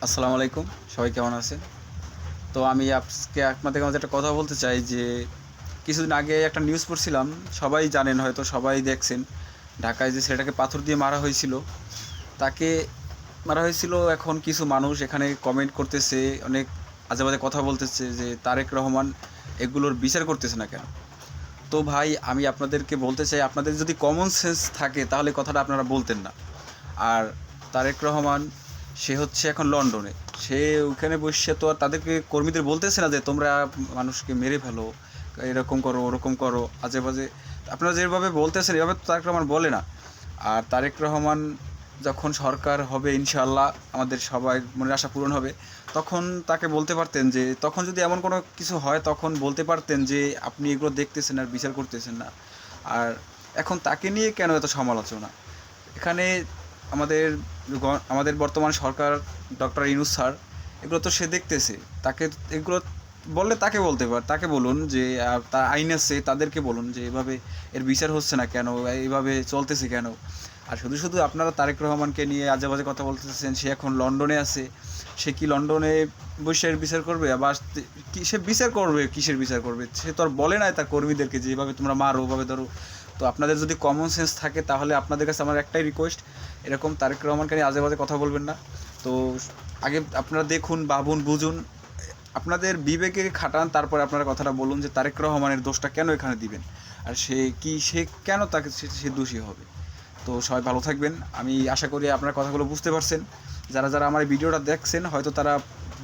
আসসালামু আলাইকুম। সবাই কেমন আছেন? তো আমি আজকে আপনাদের মাঝে একটা কথা বলতে চাই যে, কিছুদিন আগে একটা নিউজ পড়ছিলাম। সবাই জানেন, হয়তো সবাই দেখছেন। ঢাকায় যে ছেলেটাকে পাথর দিয়ে মারা হয়েছিল, তাকে মারা হয়েছিল। এখন কিছু মানুষ এখানে কমেন্ট করতেছে, অনেক আজে-বাজে কথা বলতেছে যে, তারেক রহমান এগুলোর বিচার করতেছে না কেন? তো ভাই, আমি আপনাদেরকে বলতে চাই, আপনাদের যদি কমন সেন্স থাকে তাহলে কথাটা আপনারা বলতেন না। আর তারেক রহমান, সে হচ্ছে এখন লন্ডনে। সে ওখানে বসে তো আর তাদেরকে কর্মীদের বলতেছে না যে তোমরা মানুষকে মেরে ফেলো, এরকম করো ওরকম করো, আজে বাজে। আপনারা যেভাবে বলতেছেন এভাবে তো তারেক রহমান বলে না। আর তারেক রহমান যখন সরকার হবে ইনশাআল্লাহ, আমাদের সবাই মনের আশা পূরণ হবে, তখন তাকে বলতে পারতেন যে, তখন যদি এমন কোনো কিছু হয় তখন বলতে পারতেন যে আপনি এগুলো দেখতেছেন আর বিচার করতেছেন না। আর এখন তাকে নিয়ে কেন এত সমালোচনা এখানে? আমাদের আমাদের বর্তমান সরকার, ডক্টর ইউনূস স্যার, এগুলো তো সে দেখতেছে। তাকে এগুলো বললে তাকে বলতে তাকে বলুন যে তার আইন আছে, তাদেরকে বলুন যে এভাবে এর বিচার হচ্ছে না কেন, এইভাবে চলতেছে কেন। আর শুধু শুধু আপনারা তারেক রহমানকে নিয়ে আজে বাজে কথা বলতেছেন। সে এখন লন্ডনে আছে। সে কি লন্ডনে বসে এর বিচার করবে? আবার কি সে বিচার করবে? কিসের বিচার করবে? সে তো আর বলে নাই তার কর্মীদেরকে যে এভাবে তোমরা মারো, ওভাবে ধরো। তো আপনাদের যদি কমন সেন্স থাকে তাহলে আপনাদের কাছে আমার একটাই রিকোয়েস্ট, এরকম তারেক রহমানকে নিয়ে আজে বাজে কথা বলবেন না। তো আগে আপনারা দেখুন, ভাবুন, বুঝুন, আপনাদের বিবেকে খাটান, তারপরে আপনারা কথাটা বলুন যে তারেক রহমানের দোষটা কেন এখানে দিবেন। আর সে কেন তাকে সে দোষী হবে। তো সবাই ভালো থাকবেন। আমি আশা করি আপনারা কথাগুলো বুঝতে পারছেন। যারা যারা আমার এই ভিডিওটা দেখছেন হয়তো তারা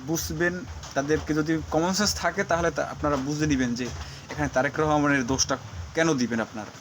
বুঝবেন। তাদেরকে যদি কমন সেন্স থাকে তাহলে আপনারা বুঝে নেবেন যে এখানে তারেক রহমানের দোষটা কেন দিবেন আপনারা।